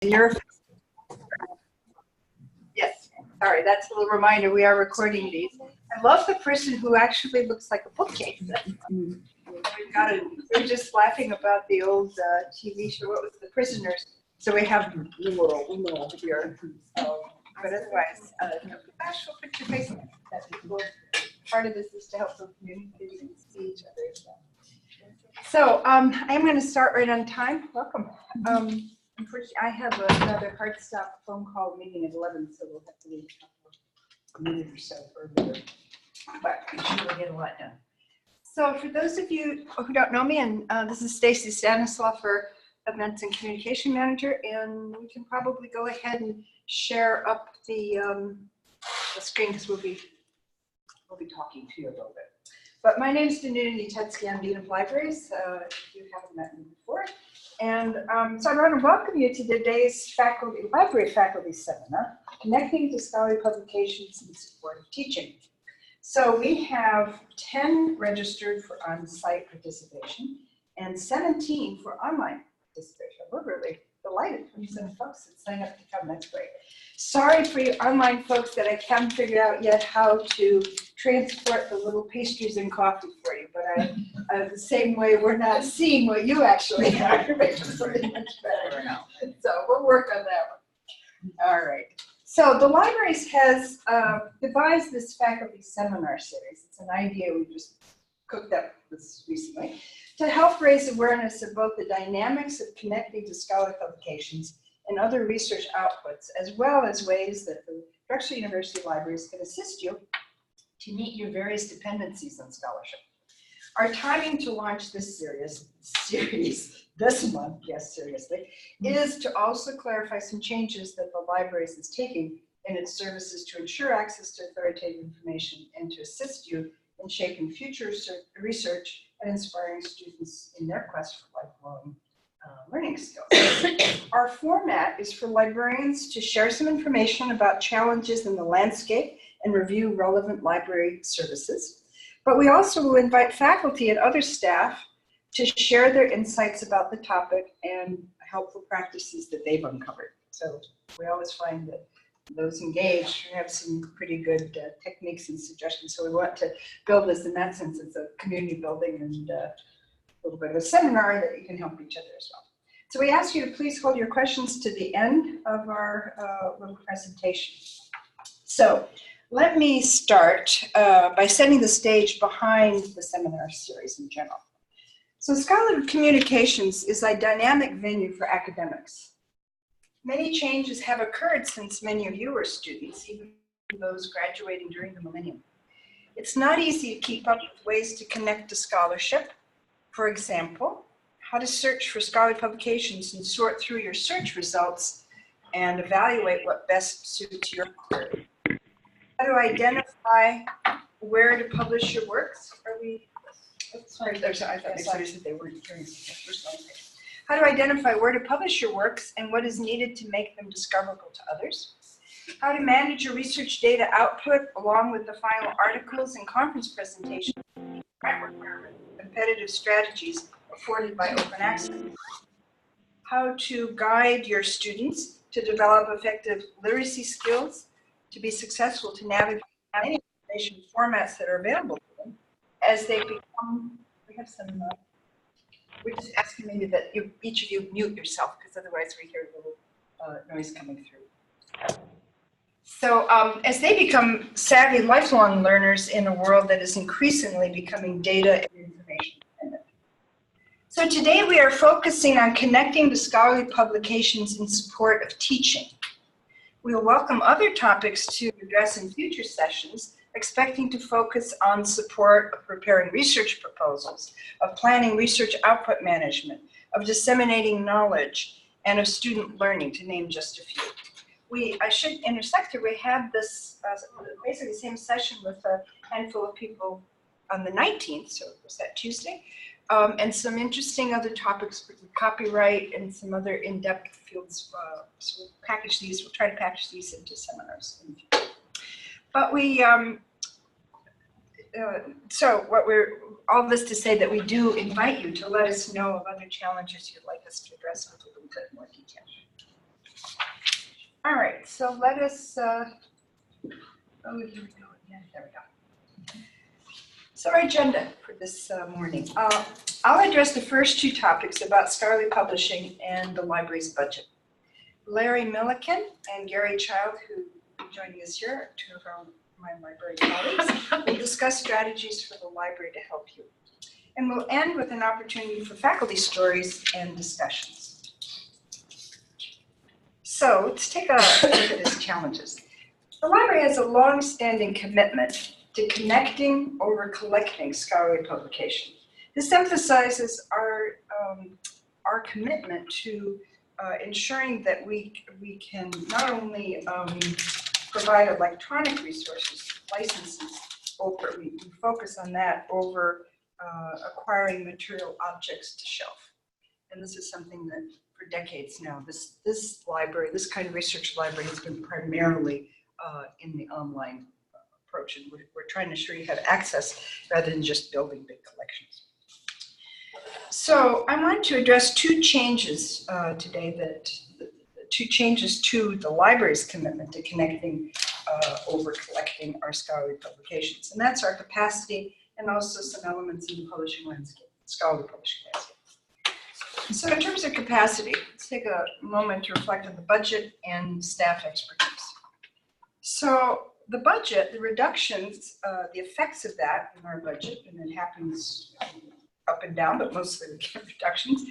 Yes, sorry, that's a little reminder. We are recording these. I love the person who actually looks like a bookcase. We're just laughing about the old TV show. What was The Prisoners? So we have the world here. But otherwise, Ash, we'll put your face on that. Part of this is to help the community see each other as well. So I'm going to start right on time. Welcome. Unfortunately, I have another hard stop phone call meeting at 11, so we'll have to leave a minute or so earlier. But I'm sure we'll get a lot done. So for those of you who don't know me, and this is Stacy Stanislaw, Events and Communication Manager, and we can probably go ahead and share up the screen because we'll be talking to you a little bit. But my name is Danuta Nitetsky. I'm Dean of Libraries, if you haven't met me before. And so I want to welcome you to today's Library Faculty Seminar, Connecting to Scholarly Publications in Support of Teaching. So we have 10 registered for on-site participation and 17 for online participation. We're really delighted. 27 folks that signed up to come. That's great. Sorry for you online folks that I haven't figured out yet how to transport the little pastries and coffee for you, but the same way we're not seeing what you actually are, which is pretty much better now. So we'll work on that one. All right. So the Libraries has devised this faculty seminar series. It's an idea we just cooked up this recently to help raise awareness of both the dynamics of connecting to scholarly publications and other research outputs, as well as ways that the Drexel University Libraries can assist you to meet your various dependencies on scholarship. Our timing to launch this series this month, yes, seriously, is to also clarify some changes that the Libraries is taking in its services to ensure access to authoritative information and to assist you in shaping future research and inspiring students in their quest for lifelong learning skills. Our format is for librarians to share some information about challenges in the landscape and review relevant library services. But we also will invite faculty and other staff to share their insights about the topic and helpful practices that they've uncovered. So we always find that those engaged have some pretty good techniques and suggestions. So we want to build this in that sense. It's a community building and a little bit of a seminar that you can help each other as well. So we ask you to please hold your questions to the end of our little presentation. So let me start by setting the stage behind the seminar series in general. So Scholarly Communications is a dynamic venue for academics. Many changes have occurred since many of you are students, even those graduating during the millennium. It's not easy to keep up with ways to connect to scholarship. For example, how to search for scholarly publications and sort through your search results and evaluate what best suits your query. How to identify where to publish your works. I thought somebody said they weren't hearing. How to identify where to publish your works and what is needed to make them discoverable to others. How to manage your research data output along with the final articles and conference presentations. Competitive strategies afforded by open access. How to guide your students to develop effective literacy skills to be successful to navigate many information formats that are available to them as they become, we have some, we're just asking maybe that each of you mute yourself because otherwise we hear a little noise coming through. So as they become savvy lifelong learners in a world that is increasingly becoming data and information dependent. So today we are focusing on connecting to scholarly publications in support of teaching. We will welcome other topics to address in future sessions, expecting to focus on support of preparing research proposals, of planning research output management, of disseminating knowledge, and of student learning, to name just a few. I should intersect here. We had this basically the same session with a handful of people on the 19th, so was that Tuesday? And some interesting other topics, copyright and some other in-depth fields. So we'll package these. We'll try to package these into seminars. But we, all this to say that we do invite you to let us know of other challenges you'd like us to address with a little bit more detail. so let us, oh, here we go again, there we go. So our agenda for this morning. I'll address the first two topics about scholarly publishing and the library's budget. Larry Milliken and Gary Child, who will be joining us here, two of my library colleagues, will discuss strategies for the library to help you. And we'll end with an opportunity for faculty stories and discussions. So let's take a look at these challenges. The library has a long-standing commitment to connecting over collecting scholarly publication. This emphasizes our commitment to ensuring that we can not only provide electronic resources, licenses, over, we focus on that over acquiring material objects to shelf. And this is something that for decades now, this library, this kind of research library has been primarily in the online approach. And we're trying to ensure you have access rather than just building big collections. So I want to address two changes today, two changes to the library's commitment to connecting over collecting our scholarly publications. And that's our capacity and also some elements in the publishing landscape, scholarly publishing landscape. So in terms of capacity, let's take a moment to reflect on the budget and staff expertise. So the budget, the reductions, the effects of that in our budget, and it happens up and down, but mostly we get reductions.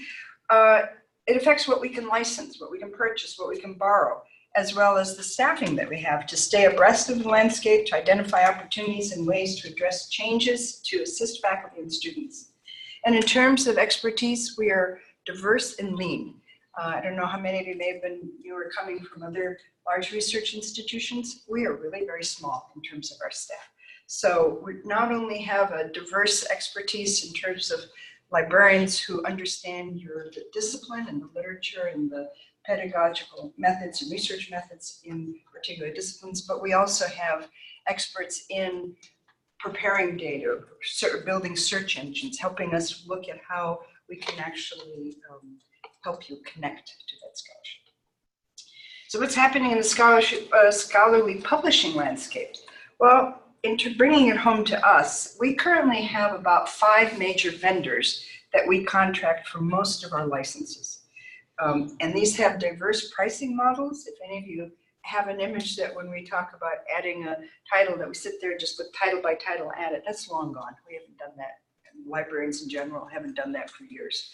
It affects what we can license, what we can purchase, what we can borrow, as well as the staffing that we have to stay abreast of the landscape, to identify opportunities and ways to address changes, to assist faculty and students. And in terms of expertise, we are diverse and lean. I don't know how many of you may have been, you are coming from other large research institutions. We are really very small in terms of our staff. So we not only have a diverse expertise in terms of librarians who understand the discipline and the literature and the pedagogical methods and research methods in particular disciplines, but we also have experts in preparing data, building search engines, helping us look at how we can actually help you connect to that scholarship. So what's happening in the scholarly publishing landscape? Well, into bringing it home to us, we currently have about 5 major vendors that we contract for most of our licenses. And these have diverse pricing models. If any of you have an image that when we talk about adding a title that we sit there just with title by title add it, that's long gone. We haven't done that. And librarians in general haven't done that for years.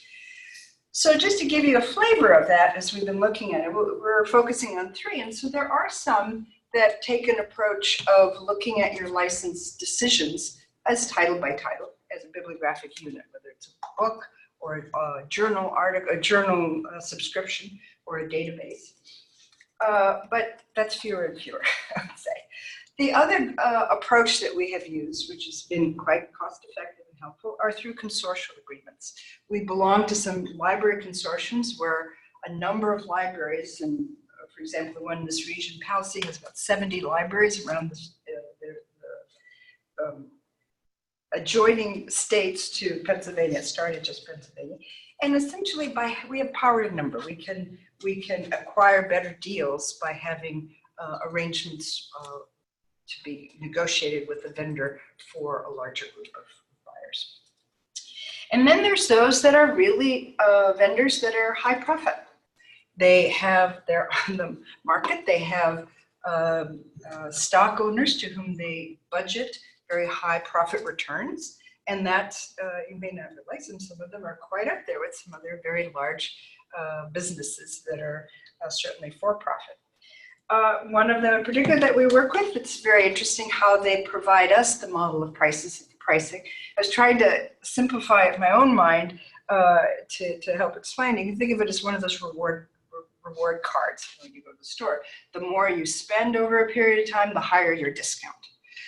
So just to give you a flavor of that, as we've been looking at it, we're focusing on 3. And so there are some that take an approach of looking at your license decisions as title by title, as a bibliographic unit, whether it's a book or a journal article, a journal subscription, or a database. But that's fewer and fewer, I would say. The other approach that we have used, which has been quite cost-effective and helpful, are through consortial agreements. We belong to some library consortiums where a number of libraries, and for example, the one in this region, Palsy, has about 70 libraries around the adjoining states to Pennsylvania. It started just Pennsylvania. And essentially we have power in number. We can acquire better deals by having arrangements to be negotiated with the vendor for a larger group of buyers. And then there's those that are really vendors that are high profit. They're on the market, they have stock owners to whom they budget very high profit returns. And that's, you may not realize them, some of them are quite up there with some other very large businesses that are certainly for profit. One of them in particular that we work with, it's very interesting how they provide us the model of pricing. I was trying to simplify it in my own mind to help explain. You can think of it as one of those reward cards when you go to the store. The more you spend over a period of time, the higher your discount.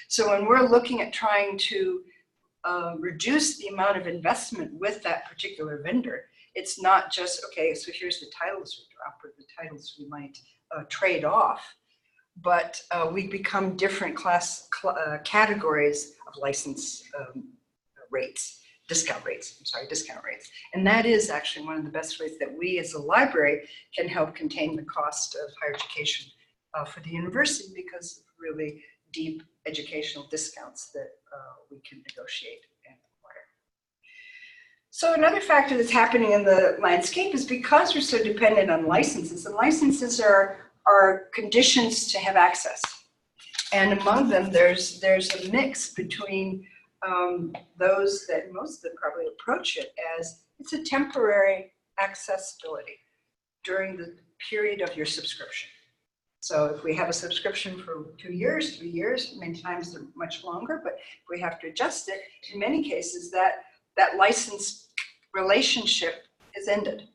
So when we're looking at trying to reduce the amount of investment with that particular vendor, it's not just, okay, so here's the titles we drop or the titles we might trade off, but we become different categories of license rates, discount rates. And that is actually one of the best ways that we as a library can help contain the cost of higher education for the university because of really deep educational discounts that we can negotiate and acquire. So another factor that's happening in the landscape is because we're so dependent on licenses, and licenses are conditions to have access. And among them, there's a mix between those that most of them probably approach it as it's a temporary accessibility during the period of your subscription. So if we have a subscription for 2 years, 3 years, many times they're much longer, but if we have to adjust it, in many cases that license relationship is ended.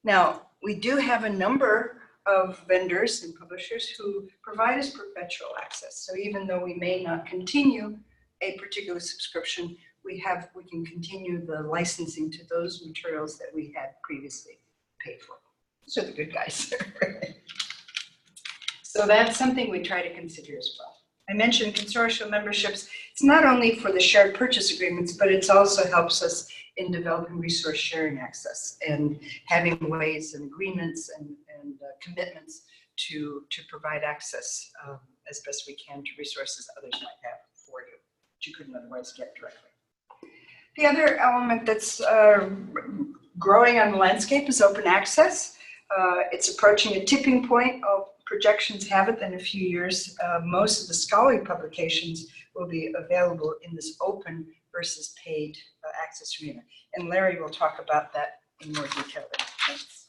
Now, we do have a number of vendors and publishers who provide us perpetual access. So even though we may not continue a particular subscription, we can continue the licensing to those materials that we had previously paid for. Those are the good guys. So that's something we try to consider as well. I mentioned consortium memberships. It's not only for the shared purchase agreements, but it also helps us in developing resource sharing access and having ways and agreements and commitments to provide access as best we can to resources others might have for you, that you couldn't otherwise get directly. The other element that's growing on the landscape is open access. It's approaching a tipping point. Projections have it that in a few years, most of the scholarly publications will be available in this open versus paid access arena. And Larry will talk about that in more detail. Thanks.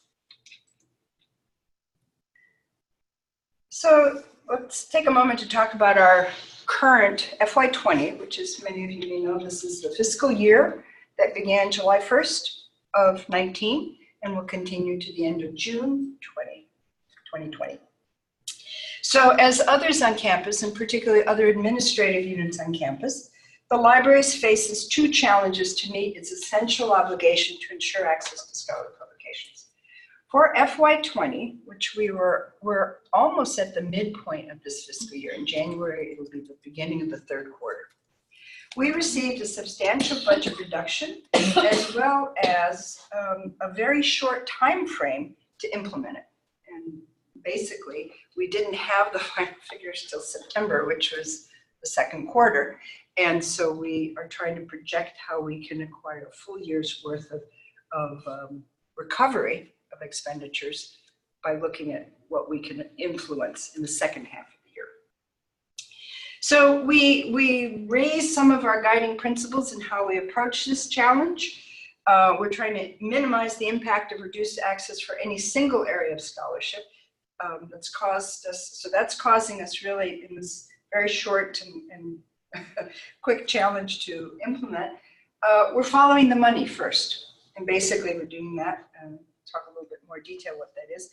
So let's take a moment to talk about our current FY20, which is, many of you may know, this is the fiscal year that began July 1st of 19 and will continue to the end of June 2020. So as others on campus, and particularly other administrative units on campus, the libraries faces 2 challenges to meet its essential obligation to ensure access to scholarly publications. For FY20, which we're almost at the midpoint of this fiscal year. In January, it'll be the beginning of the 3rd quarter. We received a substantial budget reduction as well as a very short time frame to implement it. And basically, we didn't have the final figures till September, which was the 2nd quarter. And so we are trying to project how we can acquire a full year's worth of recovery of expenditures by looking at what we can influence in the 2nd half of the year. So we raised some of our guiding principles in how we approach this challenge. We're trying to minimize the impact of reduced access for any single area of scholarship. That's causing us really in this very short and quick challenge to implement. We're following the money first, and basically we're doing that, and talk a little bit more detail what that is,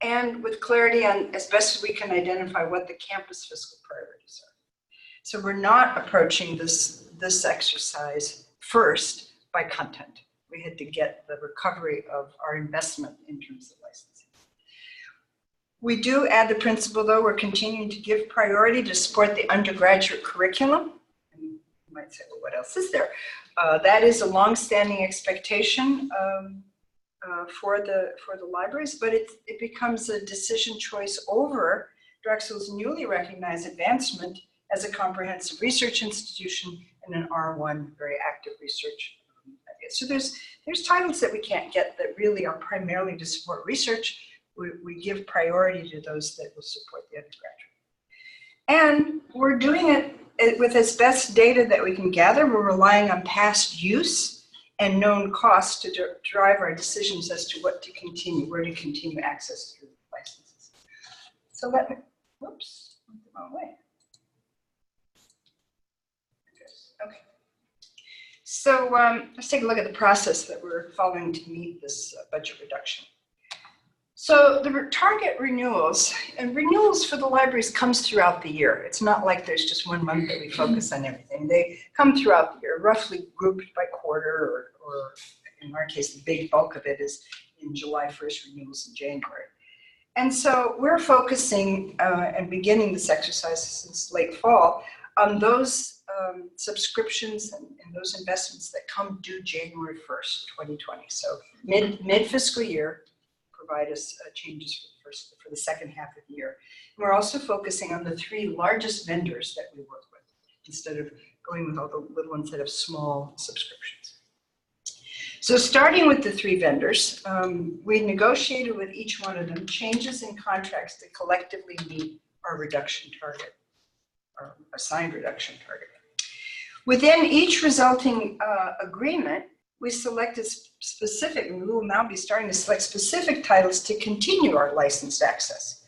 and with clarity on as best as we can identify what the campus fiscal priorities are. So we're not approaching this exercise first by content. We had to get the recovery of our investment in terms of licensing. We do add the principle, though, we're continuing to give priority to support the undergraduate curriculum. And you might say, well, what else is there? That is a longstanding expectation for the libraries, but it becomes a decision choice over Drexel's newly recognized advancement as a comprehensive research institution and an R1 very active research area. So there's titles that we can't get that really are primarily to support research. We give priority to those that will support the undergraduate. And we're doing it with as best data that we can gather. We're relying on past use and known costs to drive our decisions as to what to continue, where to continue access through licenses. So let me, whoops, went the wrong way. Okay. So let's take a look at the process that we're following to meet this budget reduction. So the target renewals, and renewals for the libraries comes throughout the year. It's not like there's just one month that we focus on everything. They come throughout the year, roughly grouped by quarter, or in our case, the big bulk of it is in July 1st, renewals in January. And so we're focusing and beginning this exercise since late fall on those subscriptions and those investments that come due January 1st, 2020. So mid-fiscal year, provide us changes for for the second half of the year. And we're also focusing on the 3 largest vendors that we work with, instead of going with all the little ones that have small subscriptions. So starting with the 3 vendors, we negotiated with each one of them changes in contracts to collectively meet our reduction target, our assigned reduction target. Within each resulting agreement, we selected specific, and we will now be starting to select specific titles to continue our licensed access.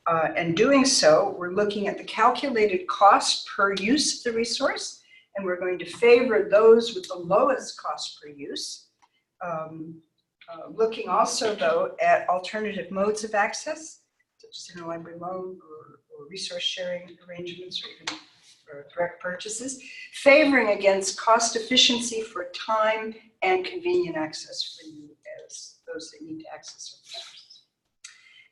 And doing so, we're looking at the calculated cost per use of the resource, and we're going to favor those with the lowest cost per use. Looking also, though, at alternative modes of access, such as interlibrary loan or resource sharing arrangements, or even direct purchases, favoring against cost efficiency for time and convenient access for you as those that need to access our resources.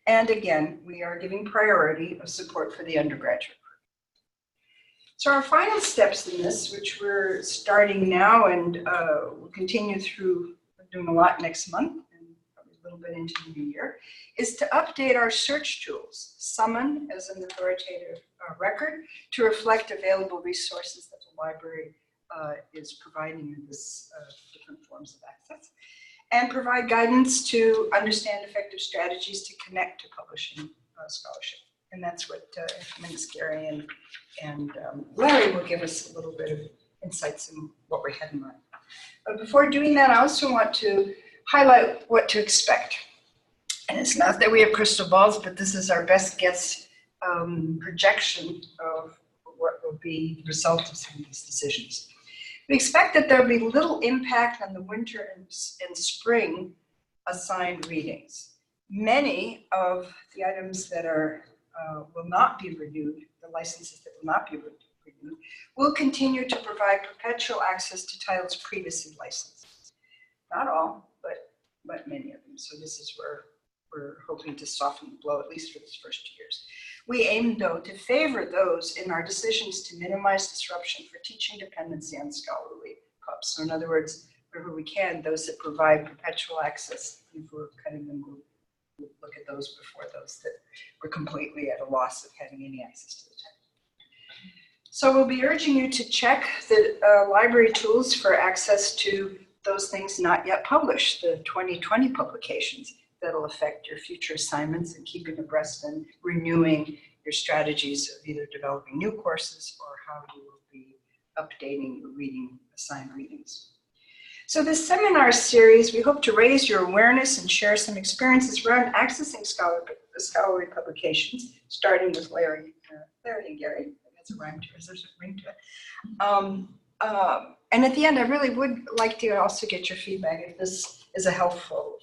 And again, we are giving priority of support for the undergraduate. So our final steps in this, which we're starting now and we'll continue through, we're doing a lot next month and probably a little bit into the new year, is to update our search tools, Summon as an authoritative record, to reflect available resources that the library is providing in this different forms of access, and provide guidance to understand effective strategies to connect to publishing scholarship. And that's what Ms. Gary and Larry will give us a little bit of insights in what we had in mind. But before doing that, I also want to highlight what to expect. And it's not that we have crystal balls, but this is our best guess projection of what will be the result of some of these decisions. We expect that there will be little impact on the winter and spring assigned readings. Many of the items that will not be renewed, the licenses that will not be renewed, will continue to provide perpetual access to titles previously licensed. Not all, but many of them. So this is where we're hoping to soften the blow, at least for these first 2 years. We aim, though, to favor those in our decisions to minimize disruption for teaching dependency on scholarly pubs. So in other words, wherever we can, those that provide perpetual access, if we're cutting them, we'll look at those before those that were completely at a loss of having any access to the text. So we'll be urging you to check the library tools for access to those things not yet published, the 2020 publications that'll affect your future assignments and keeping abreast and renewing your strategies of either developing new courses or how you will be updating your assigned readings. So this seminar series, we hope to raise your awareness and share some experiences around accessing scholarly publications, starting with Larry and Gary. That's a rhyme to it. There's a ring to it. And at the end, I really would like to also get your feedback if this is a helpful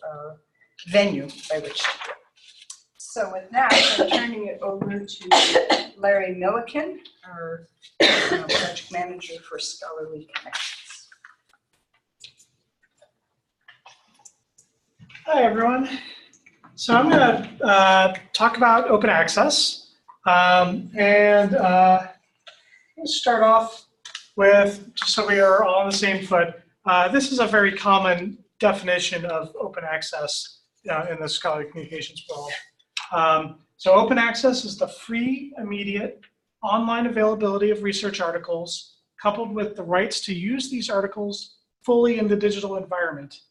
venue by which to do it. So with that, I'm turning it over to Larry Milliken, our project manager for Scholarly Connections. Hi, everyone. So I'm going to talk about open access. Let's start off with, just so we are all on the same foot, this is a very common definition of open access in the scholarly communications world. So open access is the free, immediate, online availability of research articles, coupled with the rights to use these articles fully in the digital environment.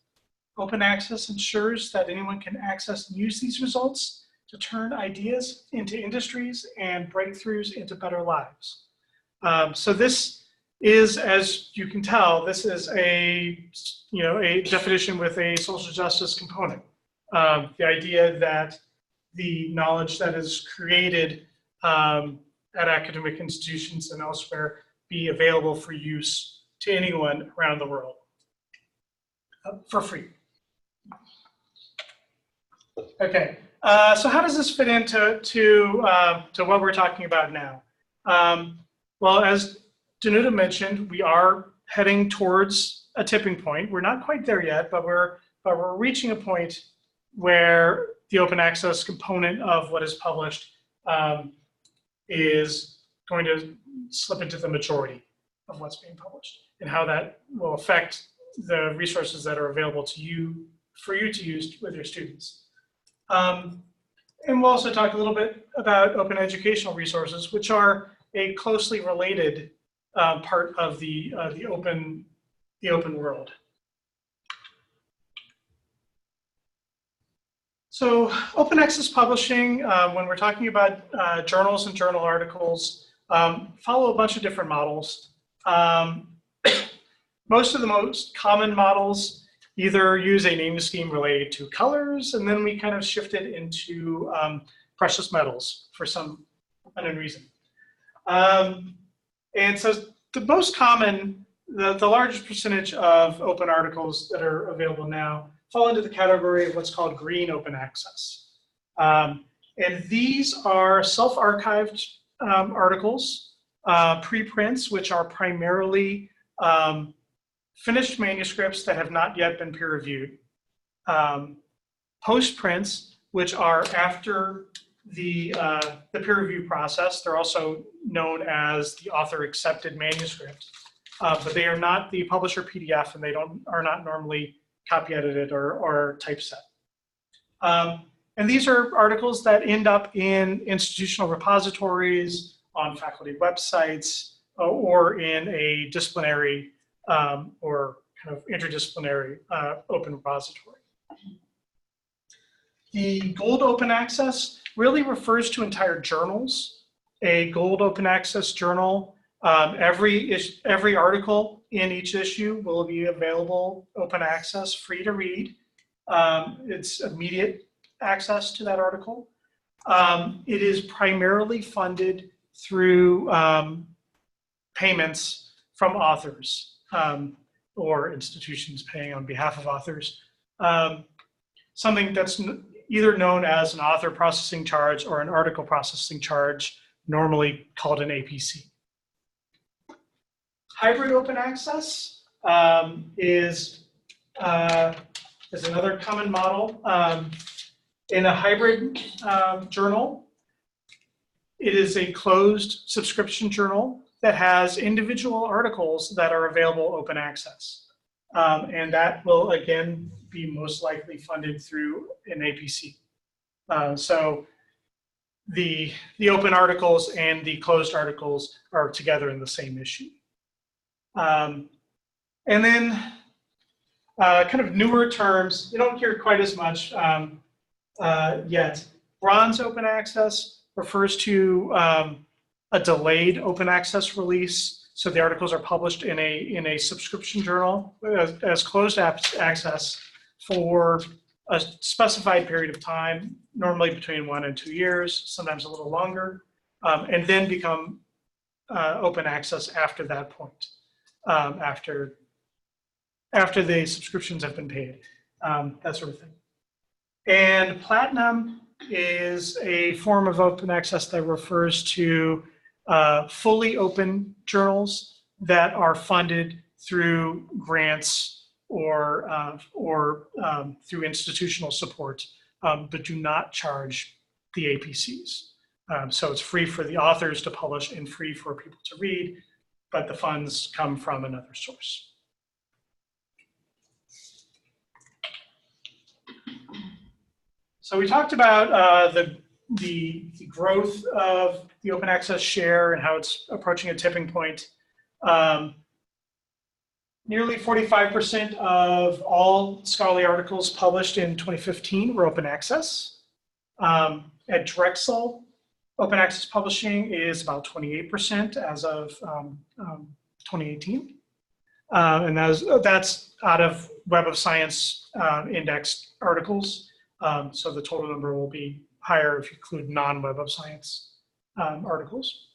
Open access ensures that anyone can access and use these results to turn ideas into industries and breakthroughs into better lives. So this is, as you can tell, this is a definition with a social justice component. The idea that the knowledge that is created at academic institutions and elsewhere be available for use to anyone around the world for free. Okay, so how does this fit into what we're talking about now? Well, as Danuta mentioned, we are heading towards a tipping point. We're not quite there yet, but we're reaching a point where the open access component of what is published is going to slip into the majority of what's being published, and how that will affect the resources that are available to you, for you to use with your students. And we'll also talk a little bit about open educational resources, which are a closely related part of the open world. So open access publishing, when we're talking about journals and journal articles, follow a bunch of different models. Most of the most common models either use a name scheme related to colors, and then we kind of shifted into precious metals for some unknown reason. And so the most common, the largest percentage of open articles that are available now fall into the category of what's called green open access. And these are self-archived articles, preprints, which are primarily finished manuscripts that have not yet been peer-reviewed. Postprints, which are after the peer review process. They're also known as the author-accepted manuscript, but they are not the publisher PDF, and they are not normally copy edited or typeset. And these are articles that end up in institutional repositories, on faculty websites, or in a disciplinary or kind of interdisciplinary open repository. The gold open access really refers to entire journals. A gold open access journal, every article in each issue will be available open access, free to read. It's immediate access to that article. It is primarily funded through payments from authors or institutions paying on behalf of authors. Something that's either known as an author processing charge or an article processing charge, normally called an APC. Hybrid open access is another common model. In a hybrid journal, it is a closed subscription journal that has individual articles that are available open access. And that will, again, be most likely funded through an APC. So the open articles and the closed articles are together in the same issue. And then kind of newer terms, you don't hear quite as much yet. Bronze open access refers to a delayed open access release. So the articles are published in a subscription journal as closed access for a specified period of time, normally between 1 and 2 years, sometimes a little longer, and then become open access after that point, after the subscriptions have been paid, that sort of thing. And platinum is a form of open access that refers to fully open journals that are funded through grants or through institutional support, but do not charge the APCs. So it's free for the authors to publish and free for people to read, but the funds come from another source. So we talked about the growth of the open access share and how it's approaching a tipping point. Nearly 45% of all scholarly articles published in 2015 were open access. At Drexel, open access publishing is about 28% as of 2018. And that's out of Web of Science indexed articles. So the total number will be higher if you include non-Web of Science articles.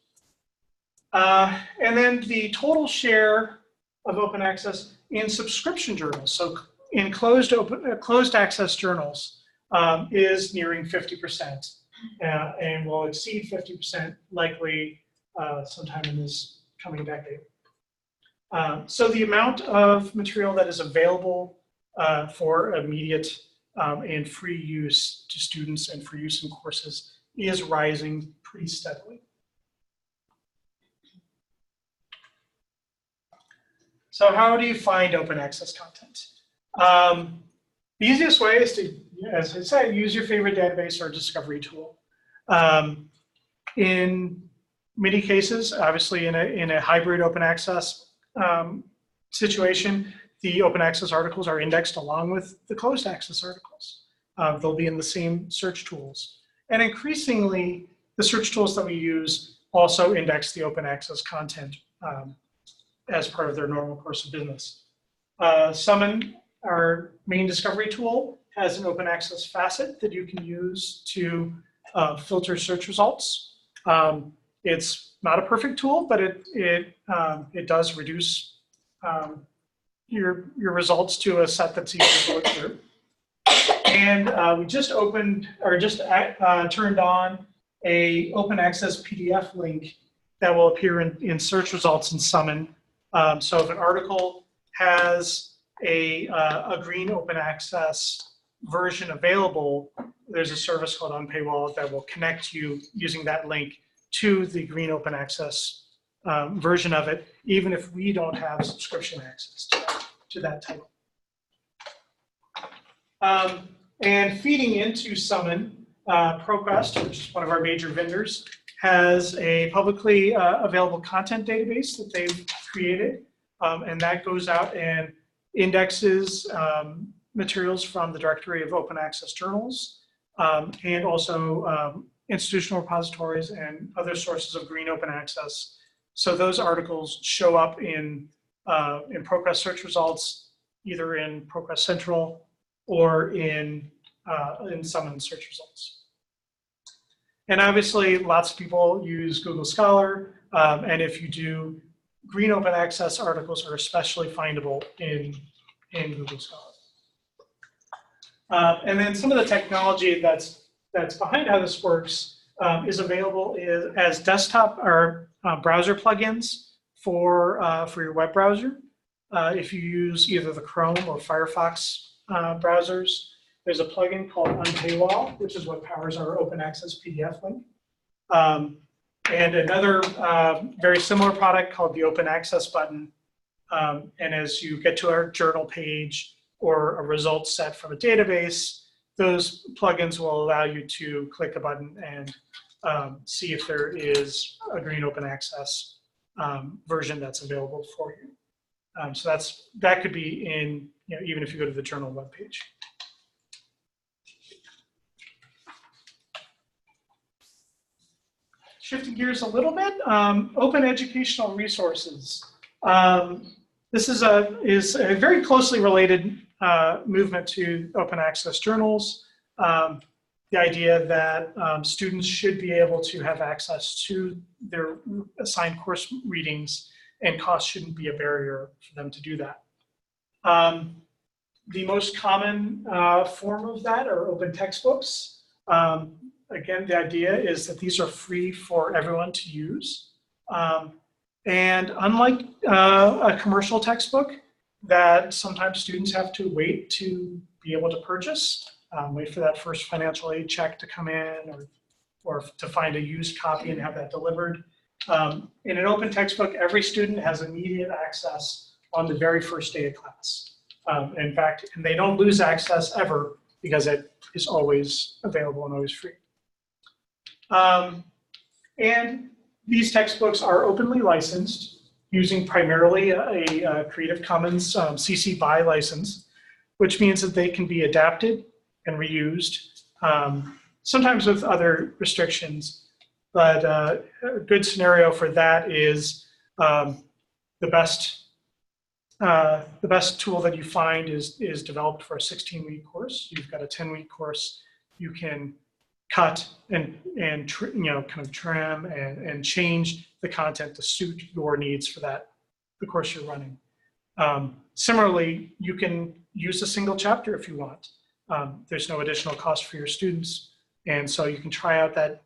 And then the total share of open access in subscription journals, so in closed access journals, is nearing 50%, and will exceed 50% likely sometime in this coming decade. So the amount of material that is available for immediate and free use to students and for use in courses is rising pretty steadily. So how do you find open access content? The easiest way is to as I said, use your favorite database or discovery tool. In many cases, obviously in a hybrid open access situation, the open access articles are indexed along with the closed access articles. They'll be in the same search tools. And increasingly, the search tools that we use also index the open access content as part of their normal course of business. Summon, our main discovery tool, has an open access facet that you can use to filter search results. It's not a perfect tool, but it does reduce your results to a set that's easy to look through. And we just opened, or just turned on a open access PDF link that will appear in search results in Summon. So if an article has a green open access version available, there's a service called OnPaywall that will connect you using that link to the green open access version of it, even if we don't have subscription access to that title. And feeding into Summon, ProQuest, which is one of our major vendors, has a publicly available content database that they've created, and that goes out and indexes materials from the directory of open access journals, and also institutional repositories and other sources of green open access. So those articles show up in ProQuest search results, either in ProQuest Central or in Summon search results. And obviously, lots of people use Google Scholar, and if you do, green open access articles are especially findable in Google Scholar. And then some of the technology that's behind how this works is available as desktop or browser plugins for your web browser. If you use either the Chrome or Firefox browsers, there's a plugin called OnPaywall, which is what powers our open access PDF link. And another very similar product called the Open Access button. And as you get to our journal page or a results set from a database, those plugins will allow you to click a button and see if there is a green open access version that's available for you. So that could be in, even if you go to the journal webpage. Shifting gears a little bit, open educational resources. This is a very closely related movement to open access journals. The idea that students should be able to have access to their assigned course readings, and cost shouldn't be a barrier for them to do that. The most common form of that are open textbooks. Again, the idea is that these are free for everyone to use. And unlike a commercial textbook that sometimes students have to wait to be able to purchase, wait for that first financial aid check to come in, or to find a used copy and have that delivered. In an open textbook, every student has immediate access on the very first day of class. In fact, and they don't lose access ever because it is always available and always free. And these textbooks are openly licensed using primarily a Creative Commons CC BY license, which means that they can be adapted and reused, sometimes with other restrictions. But a good scenario for that is the best tool that you find is developed for a 16-week course. You've got a 10-week course. You can cut and kind of trim and change the content to suit your needs for the course you're running. Similarly, you can use a single chapter if you want. There's no additional cost for your students, and so you can try out that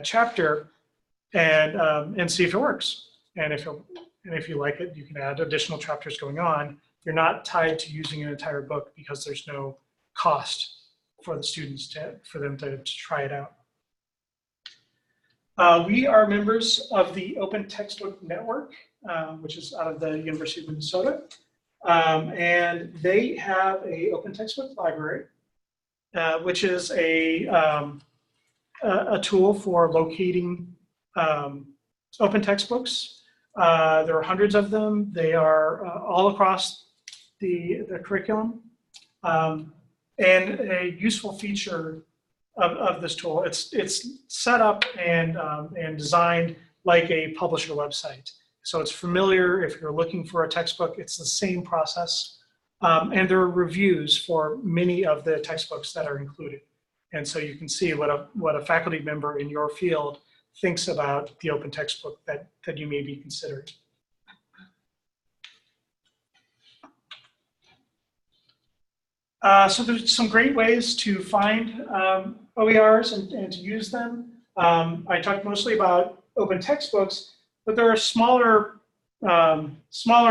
chapter and see if it works. And if you like it, you can add additional chapters going on. You're not tied to using an entire book because there's no cost for the students for them to try it out. We are members of the Open Textbook Network, which is out of the University of Minnesota. And they have an open textbook library. which is a tool for locating open textbooks. There are hundreds of them. They are all across the curriculum. And a useful feature of this tool, it's set up and designed like a publisher website. So it's familiar if you're looking for a textbook, it's the same process. And there are reviews for many of the textbooks that are included. And so you can see what a faculty member in your field thinks about the open textbook that you may be considering. So there's some great ways to find OERs and to use them. I talked mostly about open textbooks, but there are smaller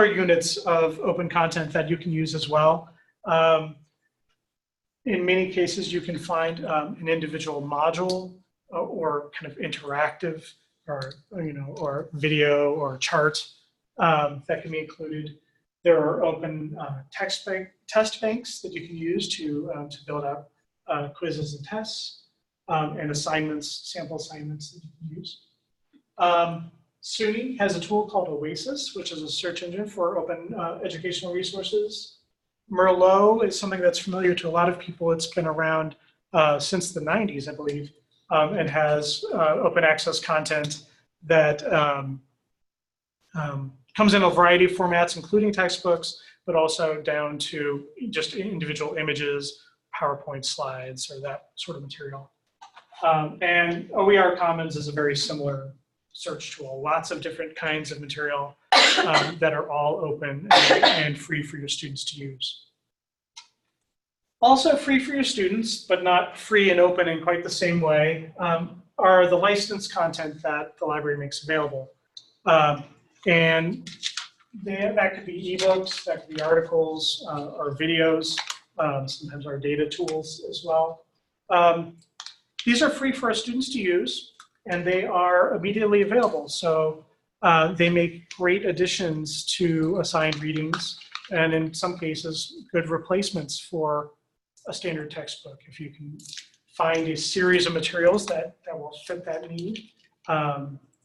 units of open content that you can use as well. In many cases, you can find an individual module or kind of interactive or video or chart that can be included. There are open test banks that you can use to build up quizzes and tests and assignments, sample assignments that you can use. SUNY has a tool called Oasis, which is a search engine for open educational resources. Merlot is something that's familiar to a lot of people. It's been around since the 90s, I believe, and has open access content that comes in a variety of formats, including textbooks, but also down to just individual images, PowerPoint slides, or that sort of material. And OER Commons is a very similar search tool. Lots of different kinds of material that are all open and free for your students to use. Also free for your students, but not free and open in quite the same way, are the licensed content that the library makes available. And that could be ebooks, that could be articles, or videos, sometimes our data tools as well. These are free for our students to use, and they are immediately available. So they make great additions to assigned readings, and in some cases, good replacements for a standard textbook. If you can find a series of materials that will fit that need,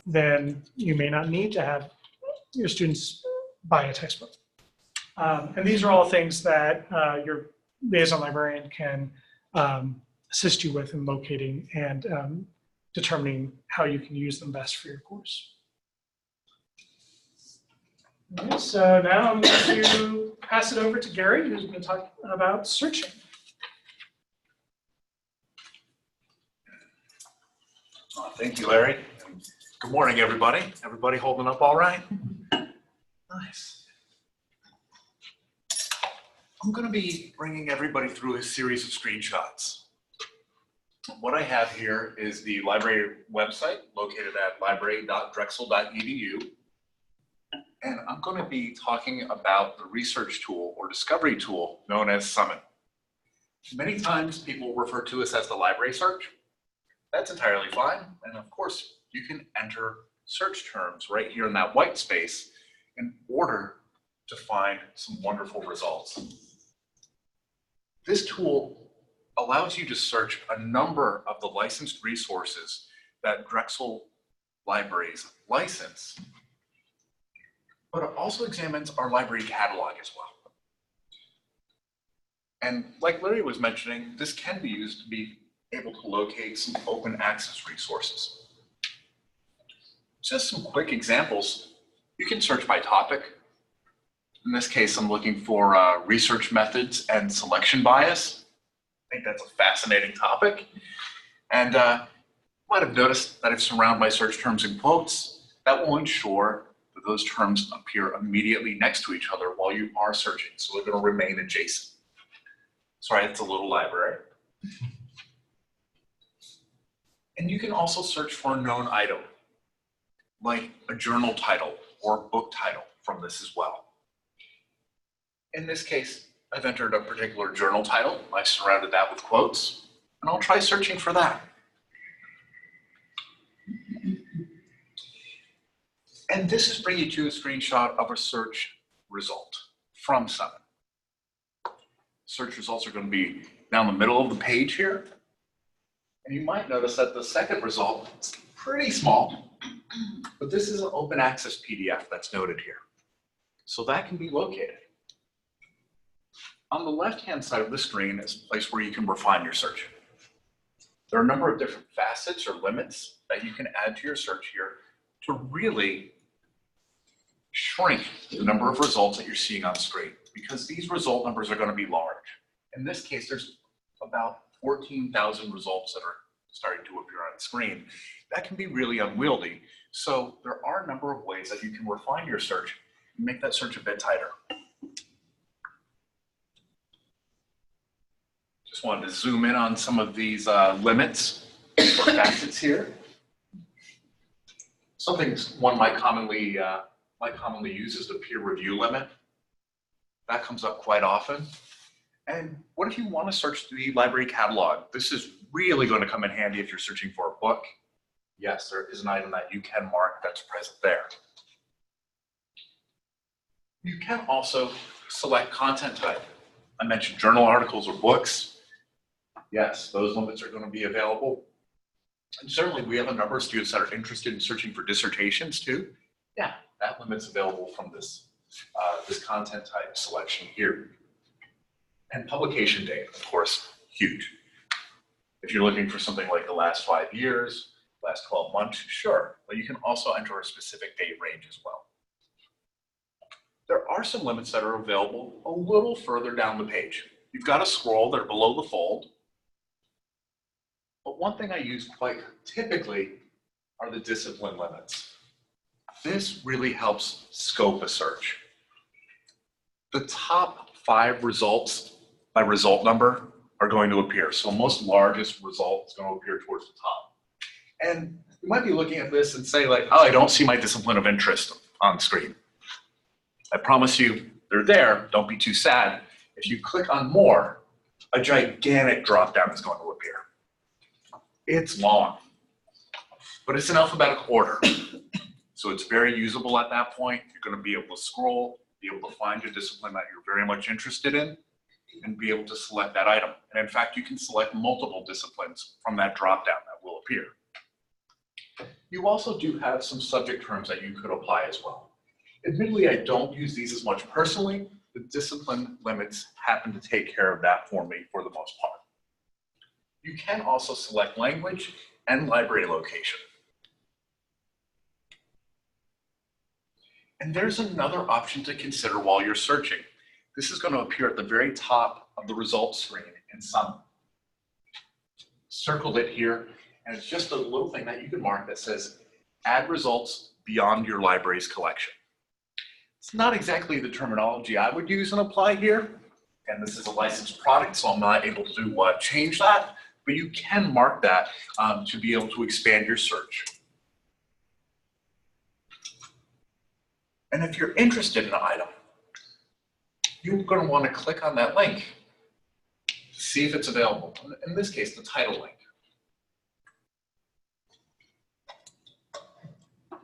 then you may not need to have your students buy a textbook. And these are all things that your liaison librarian can assist you with in locating and determining how you can use them best for your course. Okay, so now I'm going to pass it over to Gary, who's going to talk about searching. Thank you, Larry. Good morning, everybody. Everybody holding up all right? Nice. I'm going to be bringing everybody through a series of screenshots. What I have here is the library website located at library.drexel.edu. And I'm going to be talking about the research tool or discovery tool known as Summon. Many times people refer to us as the library search. That's entirely fine. And of course, you can enter search terms right here in that white space in order to find some wonderful results. This tool allows you to search a number of the licensed resources that Drexel libraries license, but it also examines our library catalog as well. And like Larry was mentioning, this can be used to be able to locate some open access resources. Just some quick examples. You can search by topic. In this case, I'm looking for research methods and selection bias. I think that's a fascinating topic. And you might have noticed that I've surrounded my search terms in quotes. That will ensure that those terms appear immediately next to each other while you are searching. So they're going to remain adjacent. Sorry, it's a little library. And you can also search for a known item, like a journal title or book title from this as well. In this case, I've entered a particular journal title. I've surrounded that with quotes, and I'll try searching for that. And this is bringing you to a screenshot of a search result from Summon. Search results are going to be down the middle of the page here. And you might notice that the second result is pretty small, but this is an open access PDF that's noted here. So that can be located. On the left-hand side of the screen is a place where you can refine your search. There are a number of different facets or limits that you can add to your search here to really shrink the number of results that you're seeing on screen, because these result numbers are going to be large. In this case, there's about 14,000 results that are starting to appear on the screen. That can be really unwieldy. So there are a number of ways that you can refine your search and make that search a bit tighter. Just wanted to zoom in on some of these limits or facets here. Something one might commonly use is the peer review limit. That comes up quite often. And what if you want to search the library catalog? This is really going to come in handy if you're searching for a book. Yes, there is an item that you can mark that's present there. You can also select content type. I mentioned journal articles or books. Yes, those limits are going to be available. And certainly we have a number of students that are interested in searching for dissertations too. Yeah, that limit's available from this content type selection here. And publication date, of course, huge. If you're looking for something like the last 5 years, last 12 months, sure, but you can also enter a specific date range as well. There are some limits that are available a little further down the page. You've got to scroll, they're below the fold. But one thing I use quite typically are the discipline limits. This really helps scope a search. The top 5 results by result number are going to appear. So most largest result is going to appear towards the top. And you might be looking at this and say like, oh, I don't see my discipline of interest on screen. I promise you they're there, don't be too sad. If you click on more, a gigantic drop down is going to appear. It's long, but it's in alphabetical order. So it's very usable at that point. You're going to be able to scroll, be able to find your discipline that you're very much interested in, and be able to select that item. And in fact, you can select multiple disciplines from that drop down that will appear. You also do have some subject terms that you could apply as well. Admittedly, I don't use these as much personally. The discipline limits happen to take care of that for me for the most part. You can also select language and library location. And there's another option to consider while you're searching. This is going to appear at the very top of the results screen in some. Circled it here, and it's just a little thing that you can mark that says, add results beyond your library's collection. It's not exactly the terminology I would use and apply here. And this is a licensed product, so I'm not able to change that, but you can mark that to be able to expand your search. And if you're interested in an item, you're going to want to click on that link to see if it's available. In this case, the title link.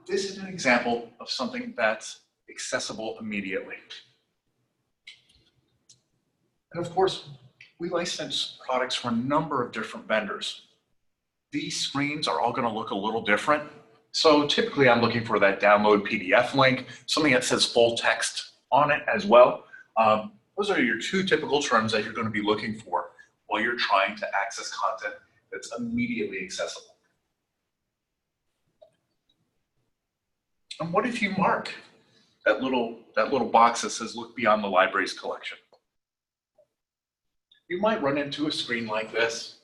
This is an example of something that's accessible immediately. And of course, we license products from a number of different vendors. These screens are all going to look a little different. So typically I'm looking for that download PDF link, something that says full text on it as well. Those are your 2 typical terms that you're going to be looking for while you're trying to access content that's immediately accessible. And what if you mark that little box that says look beyond the library's collection? You might run into a screen like this.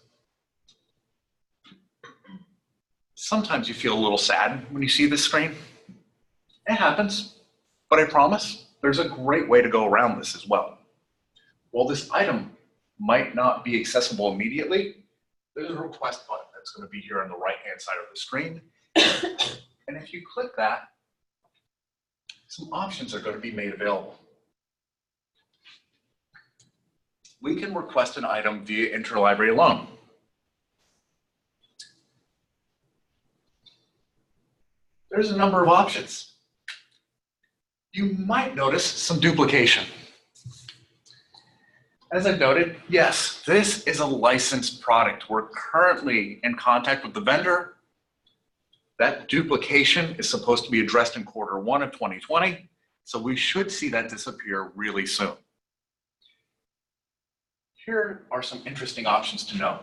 Sometimes you feel a little sad when you see this screen. It happens, but I promise there's a great way to go around this as well. While this item might not be accessible immediately, there's a request button that's going to be here on the right-hand side of the screen. And if you click that, some options are going to be made available. We can request an item via Interlibrary Loan. There's a number of options. You might notice some duplication. As I've noted, yes, this is a licensed product. We're currently in contact with the vendor. That duplication is supposed to be addressed in Q1 of 2020, so we should see that disappear really soon. Here are some interesting options to know.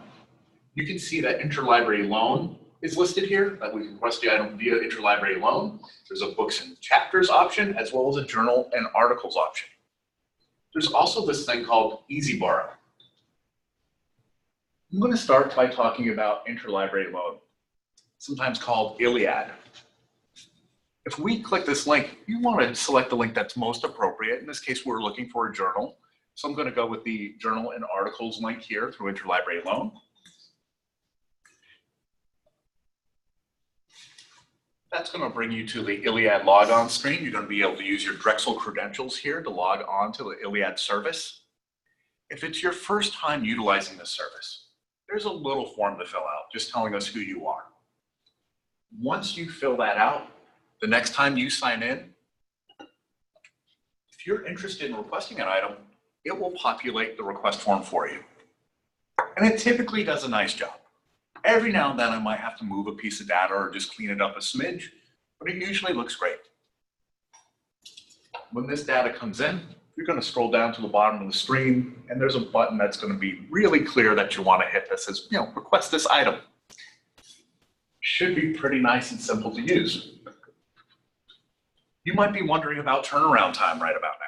You can see that Interlibrary Loan is listed here, that we can request the item via Interlibrary Loan. There's a books and chapters option, as well as a journal and articles option. There's also this thing called EzBorrow. I'm going to start by talking about Interlibrary Loan, sometimes called Iliad. If we click this link, you want to select the link that's most appropriate. In this case, we're looking for a journal. So I'm going to go with the journal and articles link here through Interlibrary Loan. That's going to bring you to the Iliad logon screen. You're going to be able to use your Drexel credentials here to log on to the Iliad service. If it's your first time utilizing this service, there's a little form to fill out, just telling us who you are. Once you fill that out, the next time you sign in, if you're interested in requesting an item, it will populate the request form for you. And it typically does a nice job. Every now and then I might have to move a piece of data or just clean it up a smidge, but it usually looks great. When this data comes in, you're going to scroll down to the bottom of the screen, and there's a button that's going to be really clear that you want to hit that says, request this item. Should be pretty nice and simple to use. You might be wondering about turnaround time right about now.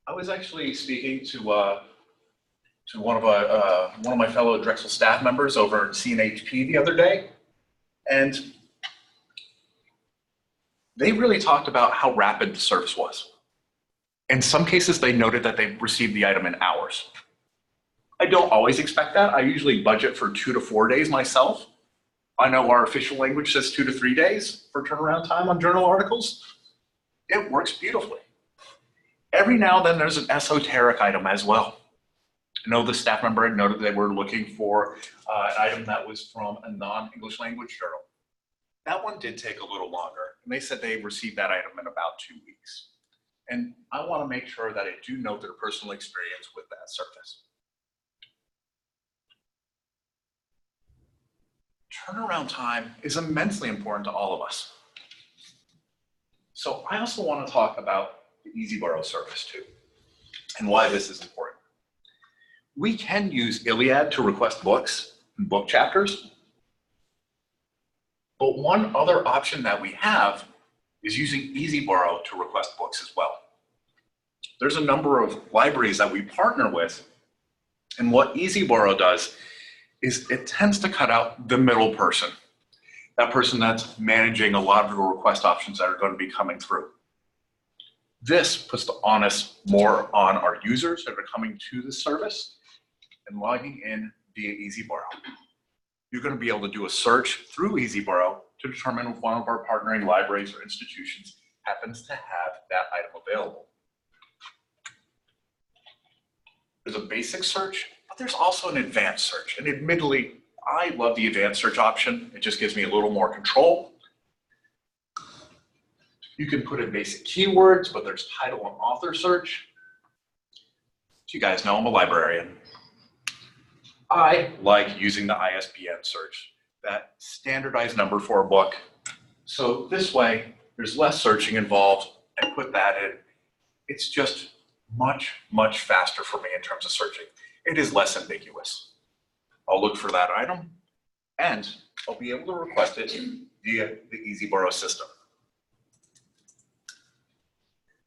I was actually speaking to one of my fellow Drexel staff members over at CNHP the other day, and they really talked about how rapid the service was. In some cases, they noted that they received the item in hours. I don't always expect that. I usually budget for 2 to 4 days myself. I know our official language says 2 to 3 days for turnaround time on journal articles. It works beautifully. Every now and then there's an esoteric item as well. I know the staff member had noted they were looking for an item that was from a non-English language journal. That one did take a little longer, and they said they received that item in about 2 weeks. And I want to make sure that I do note their personal experience with that service. Turnaround time is immensely important to all of us. So I also want to talk about the EzBorrow service too, and why this is important. We can use Iliad to request books and book chapters, but one other option that we have is using EzBorrow to request books as well. There's a number of libraries that we partner with, and what EzBorrow does is it tends to cut out the middle person, that person that's managing a lot of the request options that are going to be coming through. This puts the onus more on our users that are coming to the service and logging in via EzBorrow. You're going to be able to do a search through EzBorrow to determine if one of our partnering libraries or institutions happens to have that item available. There's a basic search, but there's also an advanced search. And admittedly, I love the advanced search option. It just gives me a little more control. You can put in basic keywords, but there's title and author search. So you guys know I'm a librarian. I like using the ISBN search, that standardized number for a book. So this way, there's less searching involved. I put that in. It's just much, much faster for me in terms of searching. It is less ambiguous. I'll look for that item, and I'll be able to request it via the EzBorrow system.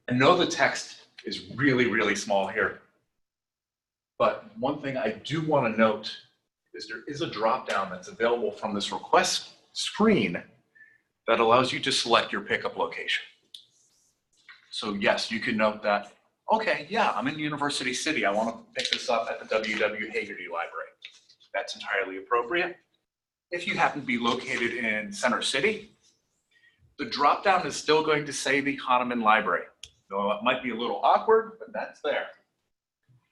I know the text is really, really small here, but one thing I do want to note is there is a drop-down that's available from this request screen that allows you to select your pickup location. So yes, you can note that, okay, yeah, I'm in University City. I want to pick this up at the W.W. Hagerty Library. That's entirely appropriate. If you happen to be located in Center City, the drop-down is still going to say the Hahnemann Library. So it might be a little awkward, but that's there.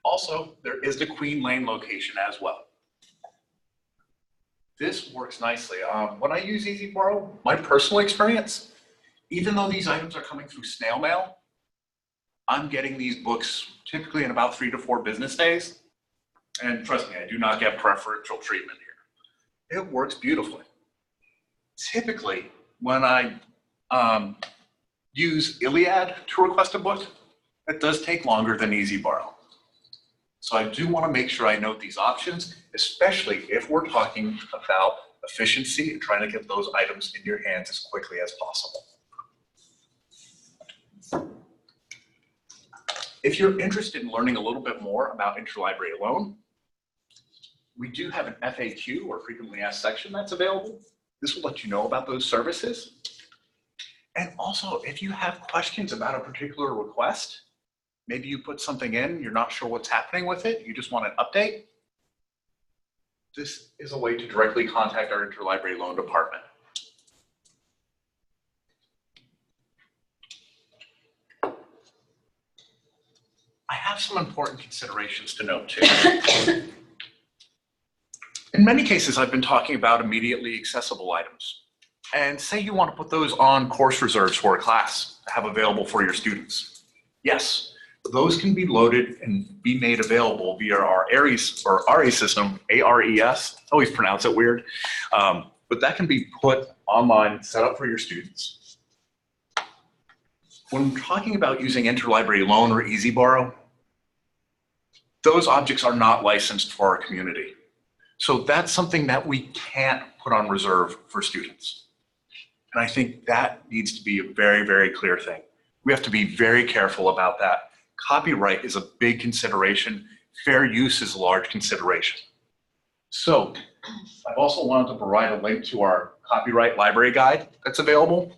Also, there is the Queen Lane location as well. This works nicely. When I use EzBorrow, my personal experience, even though these items are coming through snail mail, I'm getting these books typically in about 3 to 4 business days. And trust me, I do not get preferential treatment here. It works beautifully. Typically, when I use Iliad to request a book, it does take longer than EzBorrow. So I do want to make sure I note these options, especially if we're talking about efficiency and trying to get those items in your hands as quickly as possible. If you're interested in learning a little bit more about Interlibrary Loan, we do have an FAQ, or frequently asked section, that's available. This will let you know about those services. And also, if you have questions about a particular request, maybe you put something in, you're not sure what's happening with it, you just want an update, this is a way to directly contact our Interlibrary Loan department. I have some important considerations to note too. In many cases, I've been talking about immediately accessible items. And say you want to put those on course reserves for a class to have available for your students. Yes, those can be loaded and be made available via our ARES or RA system, ARES, always pronounce it weird. But that can be put online, set up for your students. When talking about using Interlibrary Loan or EzBorrow, those objects are not licensed for our community. So that's something that we can't put on reserve for students. And I think that needs to be a very, very clear thing. We have to be very careful about that. Copyright is a big consideration. Fair use is a large consideration. So I've also wanted to provide a link to our copyright library guide that's available.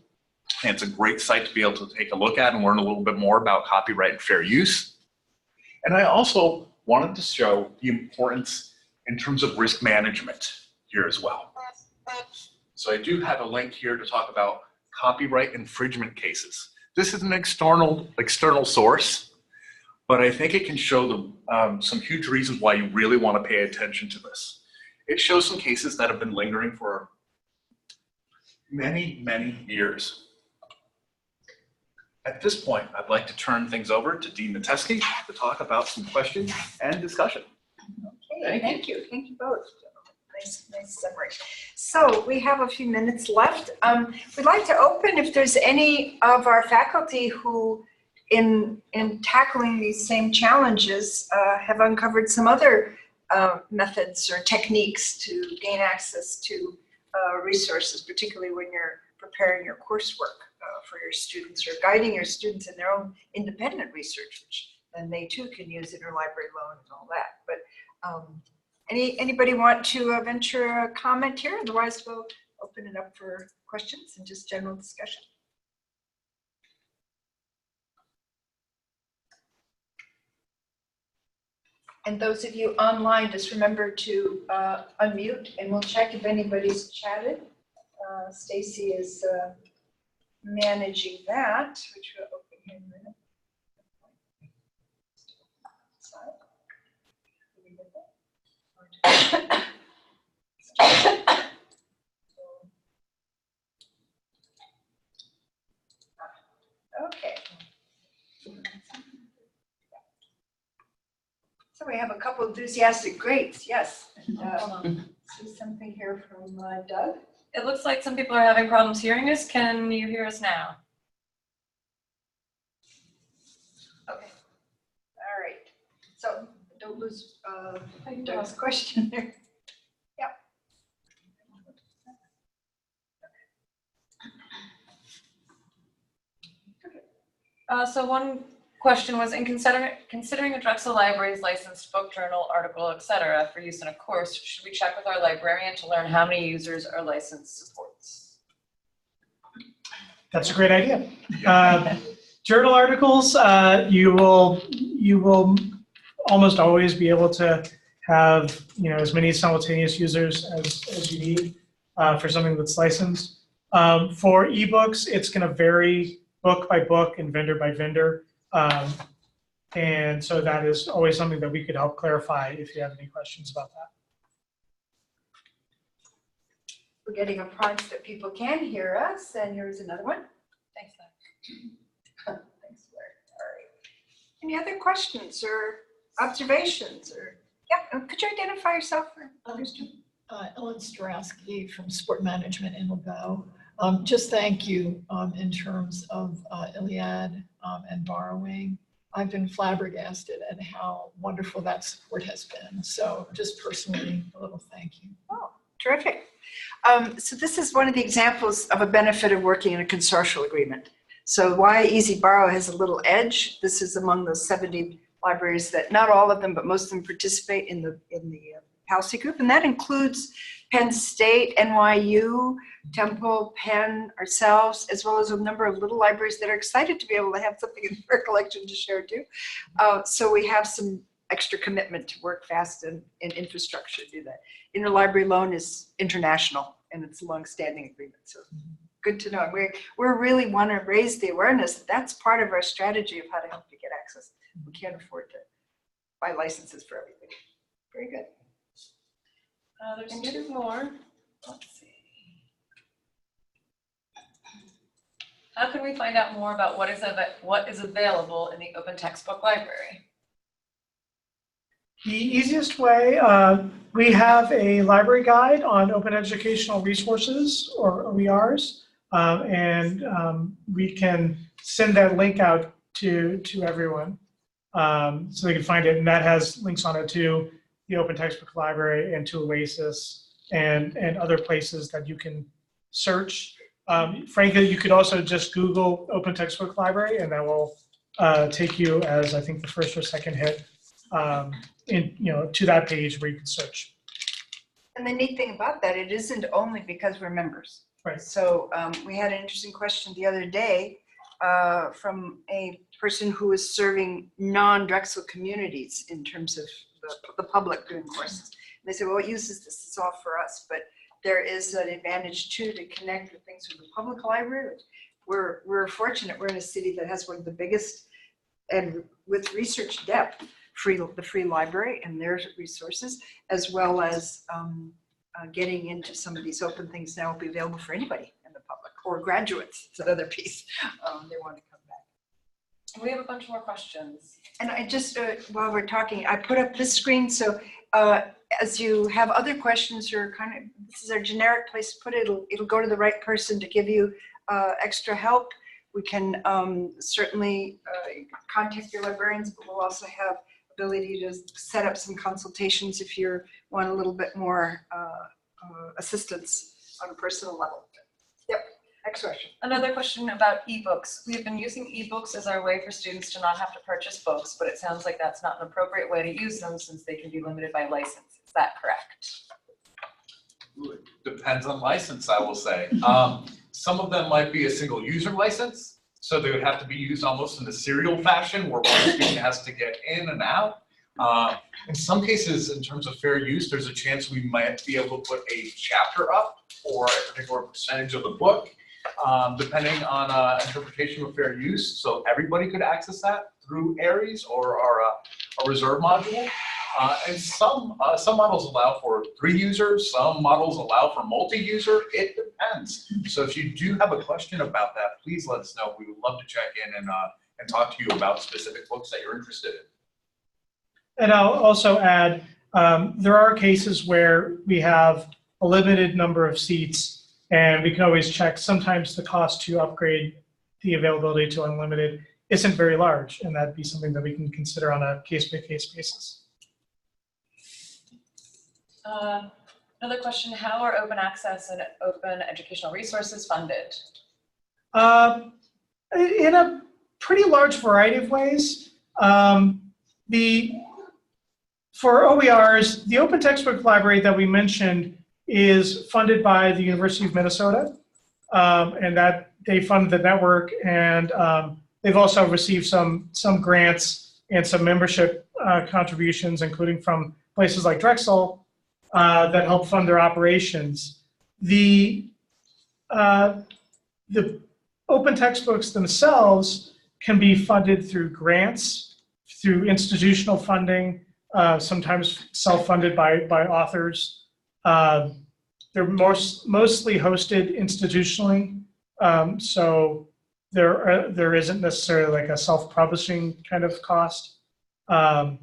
And it's a great site to be able to take a look at and learn a little bit more about copyright and fair use. And I also wanted to show the importance in terms of risk management here as well. So I do have a link here to talk about copyright infringement cases. This is an external source, but I think it can show some huge reasons why you really want to pay attention to this. It shows some cases that have been lingering for many, many years. At this point, I'd like to turn things over to Dean Metesky to talk about some questions and discussion. Okay, thank you. Thank you both. Nice summary. So we have a few minutes left. We'd like to open if there's any of our faculty who, in tackling these same challenges, have uncovered some other methods or techniques to gain access to resources, particularly when you're preparing your coursework for your students or guiding your students in their own independent research, which then they too can use Interlibrary Loan and all that. But anybody want to venture a comment here? Otherwise, we'll open it up for questions and just general discussion. And those of you online, just remember to unmute, and we'll check if anybody's chatted. Stacy is managing that, which we'll open here in a minute. Okay. So we have a couple enthusiastic greats, yes. See something here from Doug. It looks like some people are having problems hearing us. Can you hear us now? Okay. All right. So don't lose Doug's question there. Yep. So one question was, in considering a Drexel Library's licensed book, journal, article, etc. for use in a course, should we check with our librarian to learn how many users our license supports? That's a great idea. Journal articles, you will almost always be able to have as many simultaneous users as you need for something that's licensed. For ebooks, it's going to vary book by book and vendor by vendor. And so that is always something that we could help clarify if you have any questions about that. We're getting a prompt that people can hear us, and here's another one. Thanks, Doug. Thanks, Blair. All right. Any other questions or observations or, yeah, could you identify yourself for others too? Ellen Starowski from Sport Management in Legault. Just thank you in terms of Iliad and borrowing. I've been flabbergasted at how wonderful that support has been. So just personally, a little thank you. Oh, terrific. So this is one of the examples of a benefit of working in a consortial agreement. So why EzBorrow has a little edge. This is among the 70 libraries that, not all of them, but most of them participate in the policy group, and that includes Penn State, NYU, Temple, Penn, ourselves, as well as a number of little libraries that are excited to be able to have something in their collection to share too. So we have some extra commitment to work fast in infrastructure to do that. Interlibrary Loan is international, and it's a long-standing agreement, so good to know. We really want to raise the awareness that that's part of our strategy of how to help you get access. We can't afford to buy licenses for everything. Very good. There's two more. Let's see. How can we find out more about what is available in the Open Textbook Library? The easiest way, we have a library guide on open educational resources, or OERs, and we can send that link out to everyone so they can find it, and that has links on it to the Open Textbook Library and to Oasis and other places that you can search. Frankly, you could also just Google Open Textbook Library, and that will take you as, I think, the first or second hit to that page where you can search. And the neat thing about that, it isn't only because we're members. Right. So we had an interesting question the other day from a person who is serving non-Drexel communities in terms of the public doing courses. And they said, well, what use is this? It's all for us, but there is an advantage too to connect with things from the public library. We're fortunate. We're in a city that has one of the biggest, and with research depth, the free library and their resources, as well as getting into some of these open things now will be available for anybody in the public, or graduates. It's another piece. They want to come back. We have a bunch more questions. And I just, while we're talking, I put up this screen, so as you have other questions, or this is our generic place to put it, it'll go to the right person to give you extra help. We can certainly contact your librarians, but we'll also have ability to set up some consultations if you want a little bit more assistance on a personal level. Yep, next question. Another question about ebooks. We've been using ebooks as our way for students to not have to purchase books, but it sounds like that's not an appropriate way to use them since they can be limited by license. Is that correct? Ooh, it depends on license, I will say. Some of them might be a single user license, so they would have to be used almost in a serial fashion where one student has to get in and out. In some cases, in terms of fair use, there's a chance we might be able to put a chapter up or a particular percentage of the book, depending on interpretation of fair use. So everybody could access that through Aries or our reserve module. And some models allow for 3 users, some models allow for multi-user. It depends. So if you do have a question about that, please let us know. We would love to check in and talk to you about specific books that you're interested in. And I'll also add, there are cases where we have a limited number of seats, and we can always check. Sometimes the cost to upgrade the availability to unlimited isn't very large, and that'd be something that we can consider on a case-by-case basis. Another question, how are open access and open educational resources funded? In a pretty large variety of ways. For OERs, the Open Textbook Library that we mentioned is funded by the University of Minnesota, and that they fund the network, and they've also received some grants and some membership contributions, including from places like Drexel, that help fund their operations. The open textbooks themselves can be funded through grants, through institutional funding, sometimes self-funded by authors. They're mostly hosted institutionally, so there isn't necessarily like a self-publishing kind of cost. But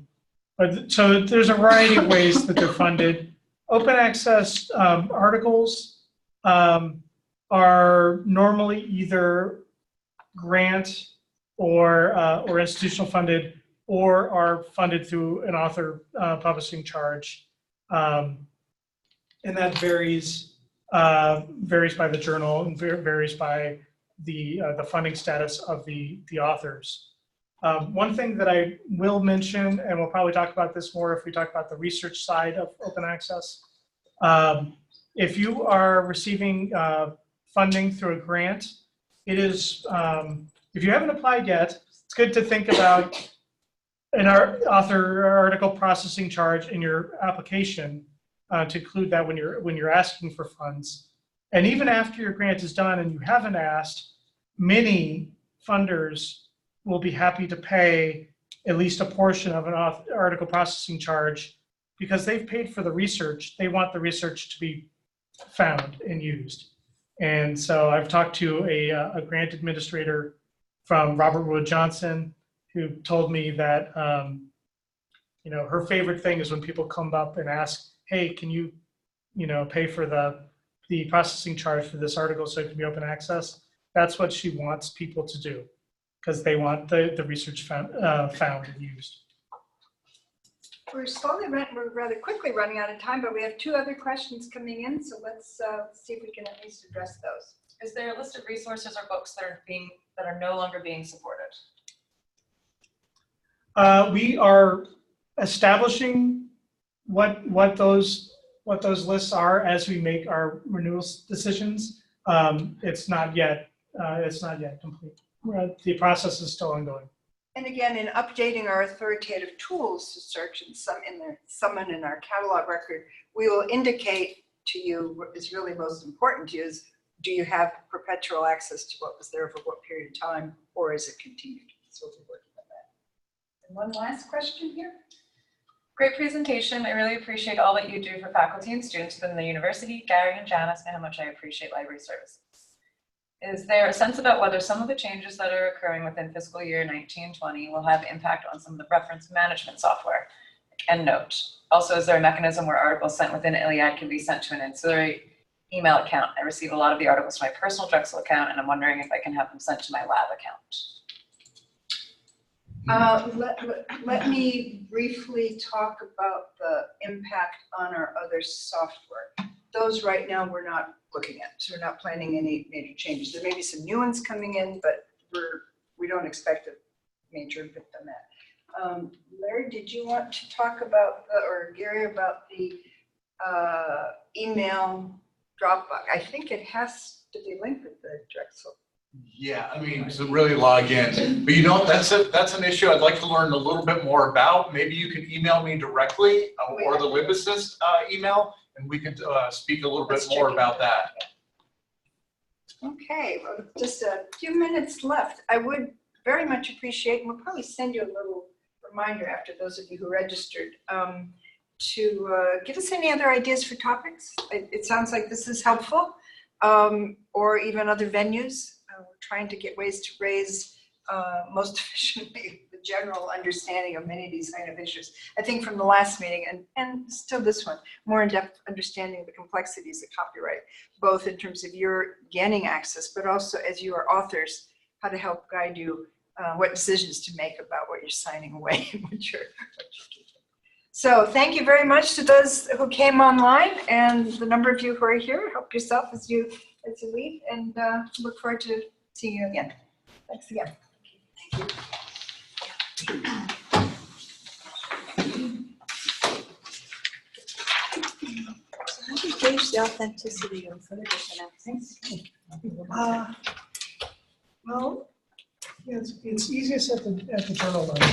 so there's a variety of ways that they're funded. Open access articles are normally either grant or institutional funded, or are funded through an author publishing charge, and that varies by the journal and varies by the funding status of the authors. One thing that I will mention, and we'll probably talk about this more if we talk about the research side of open access. If you are receiving funding through a grant, it is, if you haven't applied yet, it's good to think about an author article processing charge in your application to include that when you're asking for funds. And even after your grant is done and you haven't asked, many funders will be happy to pay at least a portion of an article processing charge because they've paid for the research. They want the research to be found and used. And so I've talked to a grant administrator from Robert Wood Johnson who told me that her favorite thing is when people come up and ask, hey, can you pay for the processing charge for this article so it can be open access? That's what she wants people to do, because they want the research found and used. We're rather quickly running out of time, but we have 2 other questions coming in, so let's see if we can at least address those. Is there a list of resources or books that are no longer being supported? We are establishing what those lists are as we make our renewals decisions. It's not yet complete. The process is still ongoing. And again, in updating our authoritative tools to search and summon in our catalog record, we will indicate to you what is really most important to you is, do you have perpetual access to what was there for what period of time, or is it continued? So we'll be working on that. And one last question here. Great presentation. I really appreciate all that you do for faculty and students within the university. Gary and Janice know how much I appreciate library services. Is there a sense about whether some of the changes that are occurring within fiscal year 1920 will have impact on some of the reference management software? EndNote. Also, is there a mechanism where articles sent within Iliad can be sent to an ancillary email account? I receive a lot of the articles to my personal Drexel account, and I'm wondering if I can have them sent to my lab account. Let me briefly talk about the impact on our other software. Those right now we're not looking at, so we're not planning any major changes. There may be some new ones coming in, but we don't expect a major impact on that. Larry, did you want to talk about or Gary, about the email Dropbox? I think it has to be linked with the Drexel. Yeah, I mean, to really log in. But that's an issue I'd like to learn a little bit more about. Maybe you can email me directly or the LibAssist email, and we could speak a little bit more about that. Okay, well, just a few minutes left. I would very much appreciate, and we'll probably send you a little reminder after those of you who registered, to give us any other ideas for topics. It sounds like this is helpful, or even other venues. We're trying to get ways to raise most efficiently the general understanding of many of these kind of issues. I think from the last meeting and still this one, more in-depth understanding of the complexities of copyright, both in terms of your gaining access, but also as you are authors, how to help guide you what decisions to make about what you're signing away and what you're keeping. So thank you very much to those who came online and the number of you who are here. Help yourself as you leave, and look forward to seeing you again. Thanks again. Thank you. So how do you gauge the authenticity of the different accents? Well, it's easiest at the journal level.